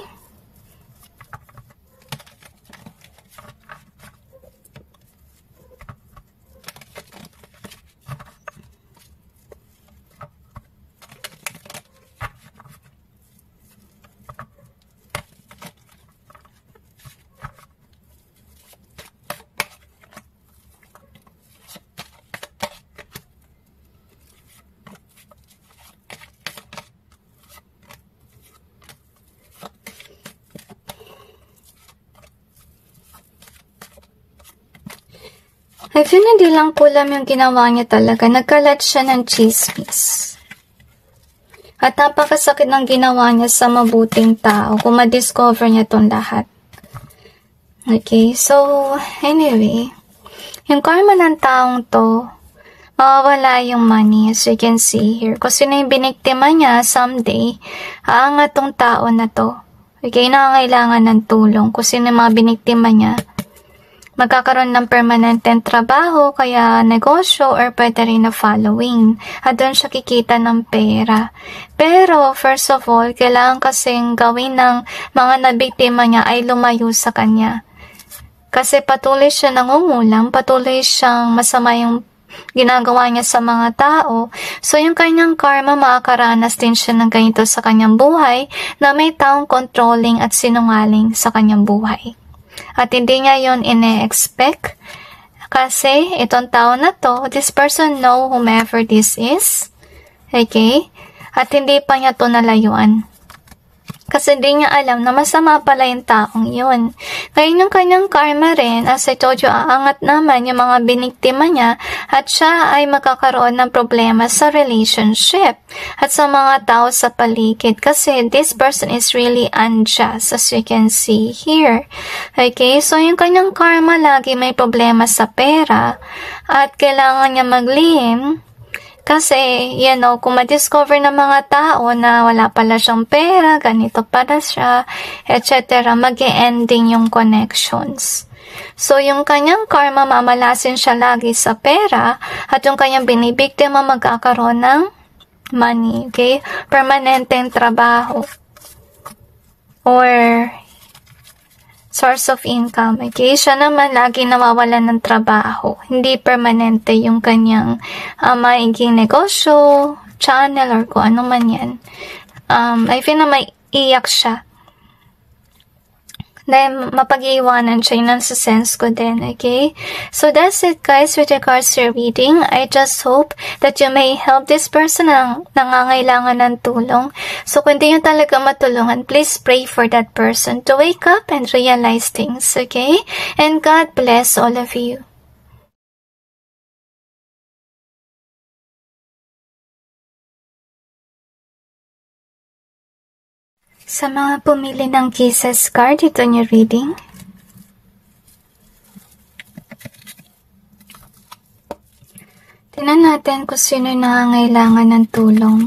I feel na di lang kulam yung ginawa niya talaga. Nagkalat siya ng chismis. At napakasakit ng ginawa niya sa mabuting tao kung ma-discover niya itong lahat. Okay, so anyway, yung karma ng taong to, mawawala yung money as you can see here. Kung sino yung biniktima niya, someday, aangat tong tao na to. Okay, nangangailangan ng tulong. Kung sino yung mga biniktima niya, magkakaroon ng permanenteng trabaho, kaya negosyo, or pwede rin na following. At doon siya kikita ng pera. Pero, first of all, kailangan kasing gawin ng mga nabiktima niya ay lumayo sa kanya. Kasi patuloy siya nangungulam, patuloy siyang masama yung ginagawa niya sa mga tao. So, yung kanyang karma, makakaranas din siya ng ganito sa kanyang buhay na may taong controlling at sinungaling sa kanyang buhay. At hindi niya yun ine-expect kasi itong tao na to, this person know whomever this is. Okay? At hindi pa niya to nalayuan. Kasi hindi niya alam na masama pala yung taong yun. Ngayon yung kanyang karma rin, as I told you, aangat naman yung mga biniktima niya at siya ay magkakaroon ng problema sa relationship at sa mga tao sa paligid. Kasi this person is really unjust as you can see here. Okay, so yung kanyang karma lagi may problema sa pera at kailangan niya maglihim. Kasi, kung ma-discover ng mga tao na wala pala siyang pera, ganito pala siya, etc., mag-e-ending yung connections. So, yung kanyang karma, mamalasin siya lagi sa pera, at yung kanyang binibiktima magkakaroon ng money, okay? Permanenteng trabaho. Or, source of income. Okay, siya naman lagi nawawalan ng trabaho. Hindi permanente yung kanyang maiging negosyo, channel, or kung ano man yan. I feel na may iyak siya. Dahil mapag-iwanan siya, yun ang sense ko din, okay? So that's it guys with regards to your reading. I just hope that you may help this person na nangangailangan ng tulong. So kung di nyo talaga matulungan, please pray for that person to wake up and realize things, okay? And God bless all of you. Sa mga pumili ng Kisses card, ito yung reading. Tingnan natin kung sino nangangailangan ng tulong.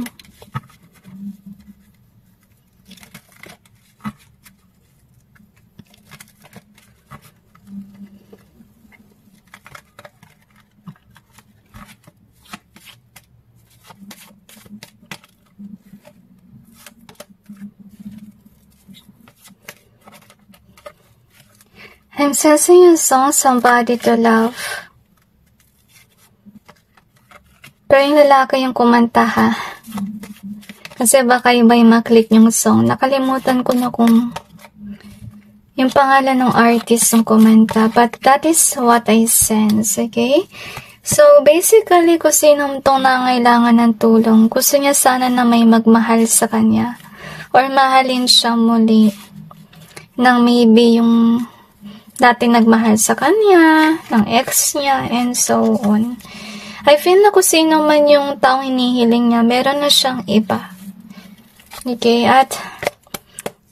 I'm sensing yung song, Somebody to Love. Pero yung lalaki yung kumanta ha. Kasi baka iba yung maklik yung song. Nakalimutan ko na kung yung pangalan ng artist yung kumanta. But that is what I sense, okay? So, basically, kung sinong tong nangailangan ng tulong, gusto niya sana na may magmahal sa kanya. Or mahalin siya muli. Nang maybe yung dati nagmahal sa kanya, ng ex niya, and so on. I feel na kung sino man yung taong hinihiling niya, meron na siyang iba. Okay, at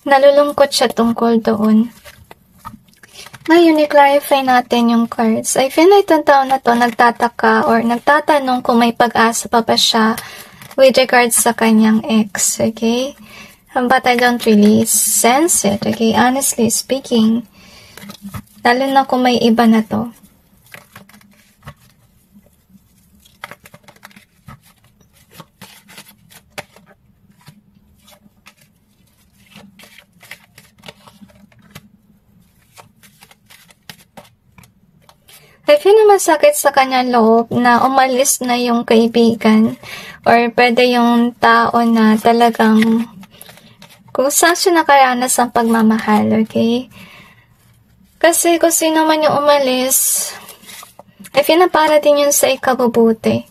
nalulungkot siya tungkol doon. Ngayon, i-clarify natin yung cards. I feel na itong taon na to nagtataka or nagtatanong kung may pag-asa pa ba siya with regards sa kanyang ex, okay? But I don't really sense it, okay? Honestly speaking, lalo na kung may iba na to. I feel na masakit sa kanyang loob na umalis na yung kaibigan or pwede yung tao na talagang kung saan siya nakaranas ang pagmamahal, okay? Kasi kung sino man yung umalis, I feel na para din yun sa ikabubuti.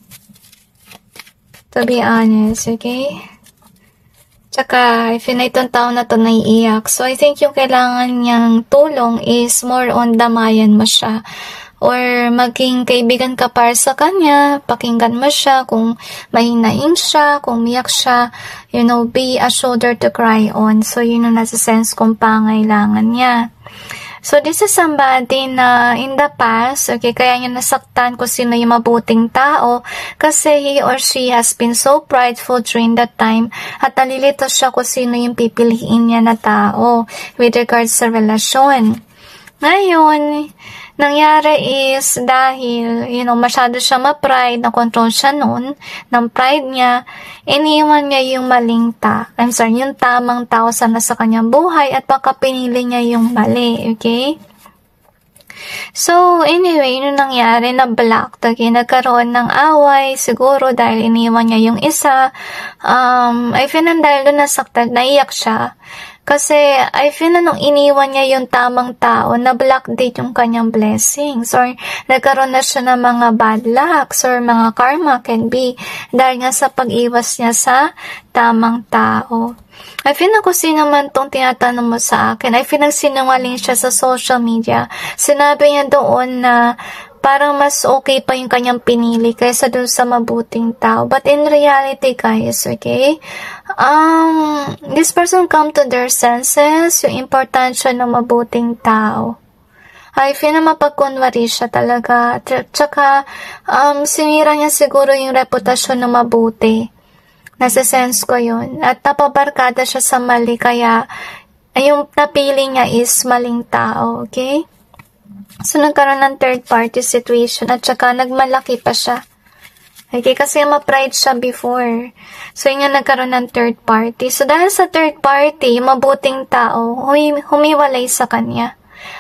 To be honest, okay? Tsaka, I feel na itong tao na to naiiyak. So, I think yung kailangan niyang tulong is more on damayan mo siya. Or maging kaibigan ka para sa kanya, pakinggan mo siya, kung mahinain siya, kung miyak siya, you know, be a shoulder to cry on. So, yun yung nasa sense kung pangailangan niya. So, this is somebody na in the past, okay, kaya niya nasaktan kung sino yung mabuting tao kasi he or she has been so prideful during that time at nalilito siya kung sino yung pipiliin niya na tao with regards sa relasyon. Ngayon, nangyari is dahil, you know, masyado siya ma-pride, na-control siya noon, ng pride niya, iniwan niya yung yung tamang tao sana sa kanyang buhay at baka pinili niya yung mali, okay? So, anyway, yun nangyari na blocked, okay? Nagkaroon ng away, siguro dahil iniwan niya yung isa. I feel na dahil doon nasaktan, naiyak siya. Kasi, I feel na nung iniwan niya yung tamang tao, na-block date yung kanyang blessings. Or, nagkaroon na siya ng mga bad lucks or mga karma can be. Dahil nga sa pag-iwas niya sa tamang tao. I feel na kung sino man tong tinatanong mo sa akin, I feel nagsinungaling siya sa social media. Sinabi niya doon na parang mas okay pa yung kanyang pinili kaysa dun sa mabuting tao. But in reality, guys, okay, this person come to their senses, yung importansya ng mabuting tao. I feel na mapagkunwari siya talaga. Tsaka, sinira niya siguro yung reputasyon ng mabuti. Nasa sense ko yun. At napabarkada siya sa mali, kaya yung napili niya is maling tao, okay? So, nagkaroon ng third party situation at saka nagmalaki pa siya. Okay, kasi ma-pride siya before. So, yun nga nagkaroon ng third party. So, dahil sa third party, yung mabuting tao, humiwalay sa kanya.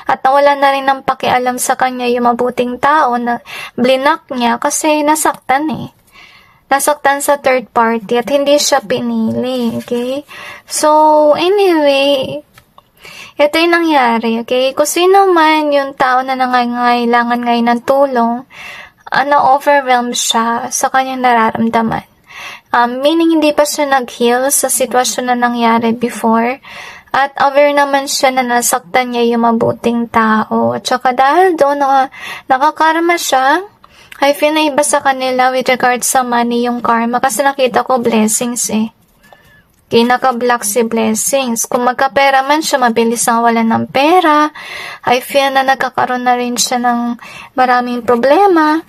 At nawala na rin ng pakialam sa kanya yung mabuting tao na blinak niya kasi nasaktan eh. Nasaktan sa third party at hindi siya pinili, okay? So, anyway, ito yung nangyari, okay? Kung sino man yung tao na nangangailangan ngayon ng tulong, na-overwhelm siya sa kanyang nararamdaman. Meaning hindi pa siya nag-heal sa sitwasyon na nangyari before. At aware naman siya na nasaktan niya yung mabuting tao. At saka dahil doon nakakarma siya, I feel na iba sa kanila with regards sa money yung karma. Kasi nakita ko blessings eh. Okay, naka-block si blessings. Kung magkapera man siya, mabilis ang wala ng pera. I feel na nagkakaroon na rin siya ng maraming problema.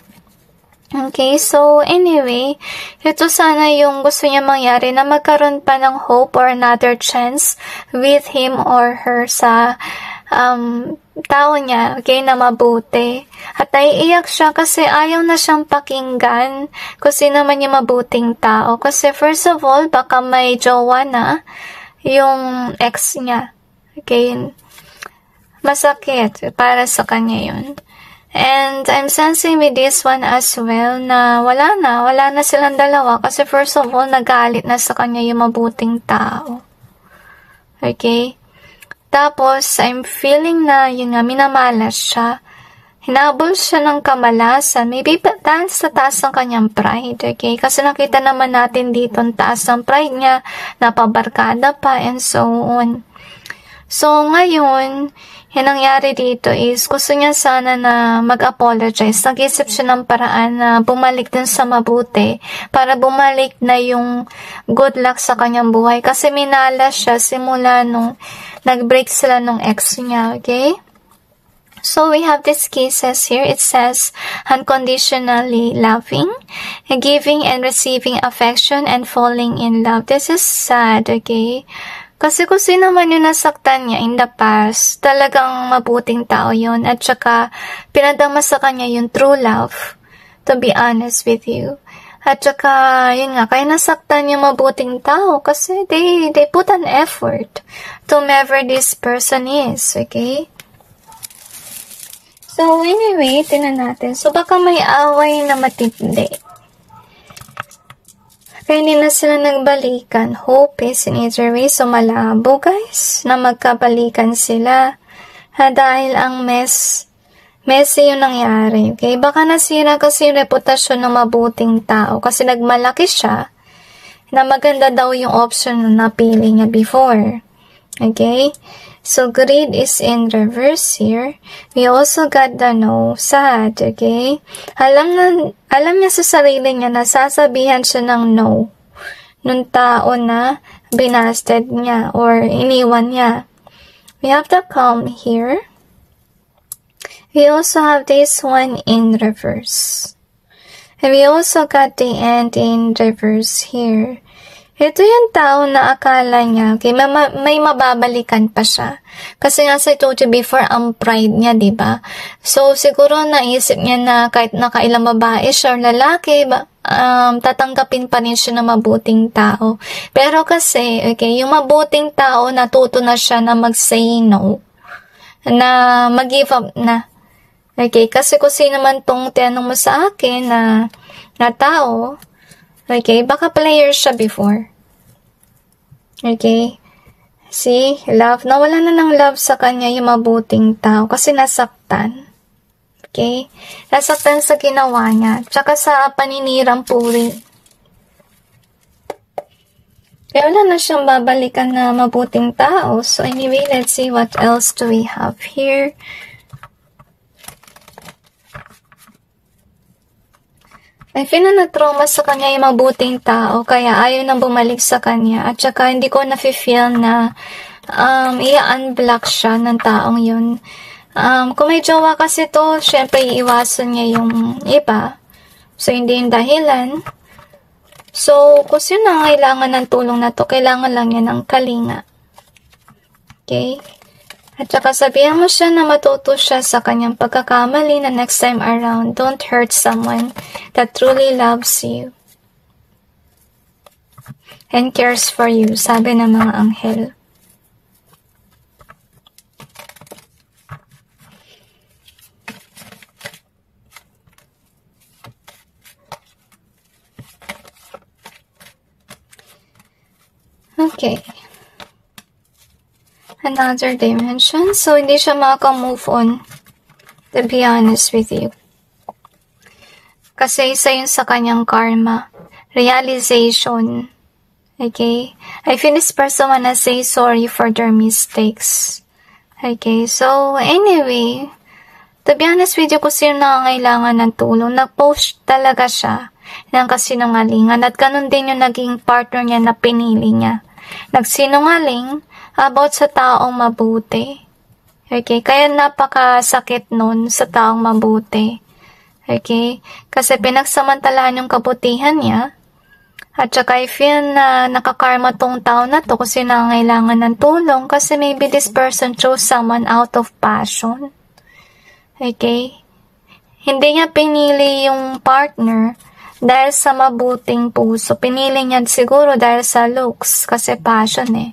Okay, so anyway, ito sana yung gusto niya mangyari na magkaroon pa ng hope or another chance with him or her sa tao niya, okay, na mabuti. At naiiyak siya kasi ayaw na siyang pakinggan kung sino man yung mabuting tao. Kasi first of all, baka may jowa na yung ex niya. Okay, masakit para sa kanya yun. And I'm sensing with this one as well na wala na silang dalawa kasi first of all, nagalit na sa kanya yung mabuting tao. Okay? Tapos, I'm feeling na yun nga, minamalas siya. Hinabol siya ng kamalasan. Maybe dahil sa taas ng kanyang pride. Okay? Kasi nakita naman natin dito ang taas ng pride niya, napabarkada pa, and so on. So, ngayon, yung nangyari dito is, gusto niya sana na mag-apologize. Nag-isip siya ng paraan na bumalik din sa mabuti para bumalik na yung good luck sa kanyang buhay. Kasi minalas siya simula nung nag-break sila nung ex niya, okay? So, we have these cases here. It says, unconditionally loving, giving and receiving affection, and falling in love. This is sad, okay? Kasi kung sino man yung nasaktan niya in the past, talagang mabuting tao yun. At saka, pinadama sa kanya yung true love, to be honest with you. At saka, yun nga, kaya nasaktan yung mabuting tao kasi they put an effort to whomever this person is, okay? So, anyway, tingnan natin. So, baka may away na matindi. Kaya hindi na sila nagbalikan. Hope is in either way. So, malabo, guys, na magkabalikan sila. Dahil ang messy yung nangyari. Okay? Baka nasira kasi yung reputasyon ng mabuting tao. Kasi nagmalaki siya na maganda daw yung option na napili niya before. Okay? So, greed is in reverse here. We also got the no, sad, okay? Alam niya sa sarili niya na sasabihan siya ng no nung tao na binasted niya or iniwan niya. We have the calm here. We also have this one in reverse. And we also got the end in reverse here. Ito yung tao na akala niya, okay, may mababalikan pa siya. Kasi nga sa I told you before, ang pride niya, diba? So, siguro naisip niya na kahit nakailang babae siya or lalaki, tatanggapin pa rin siya na mabuting tao. Pero kasi, okay, yung mabuting tao, natuto na siya na mag-say no. Na mag-give up na. Okay, kasi kung sino man tong tinanong mo sa akin na tao, okay, baka player siya before. Okay? See? Love. Nawala na ng love sa kanya yung mabuting tao kasi nasaktan. Okay? Nasaktan sa ginawa niya. Tsaka sa paninirang puri. Kaya wala na siyang babalikan na mabuting tao. So anyway, let's see what else do we have here. I feel na na-trauma sa kanya yung mabuting tao, kaya ayaw nang bumalik sa kanya. At saka hindi ko na-feel na i-unblock siya ng taong yun. Kung may jowa kasi to, syempre iiwasan niya yung iba. So, hindi yung dahilan. So, kung sino na kailangan ng tulong na to, kailangan lang niya ng kalinga. Okay? At saka sabihan mo siya na matuto siya sa kanyang pagkakamali na next time around, don't hurt someone that truly loves you and cares for you, sabi ng mga anghel. Okay. Another dimension. So, hindi siya maka-move on. To be honest with you. Kasi isa yun sa kanyang karma. Realization. Okay? I feel this person wanna say sorry for their mistakes. Okay? So, anyway, to be honest with you, kung sino nangangailangan ng tulong, nag-post talaga siya ng kasinungalingan. At ganun din yung naging partner niya na pinili niya. Nagsinungaling about sa taong mabuti. Okay? Kaya napakasakit nun sa taong mabuti. Okay? Kasi pinagsamantalahan yung kabutihan niya. At saka I feel na nakakarma tong tao na to kasi nangangailangan ng tulong kasi maybe this person chose someone out of passion. Okay? Hindi niya pinili yung partner dahil sa mabuting puso. Pinili niya siguro dahil sa looks kasi passion eh.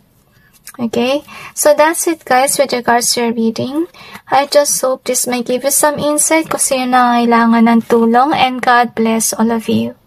Okay? So that's it guys with regards to your reading. I just hope this may give you some insight kung sino nangangailangan ng tulong and God bless all of you.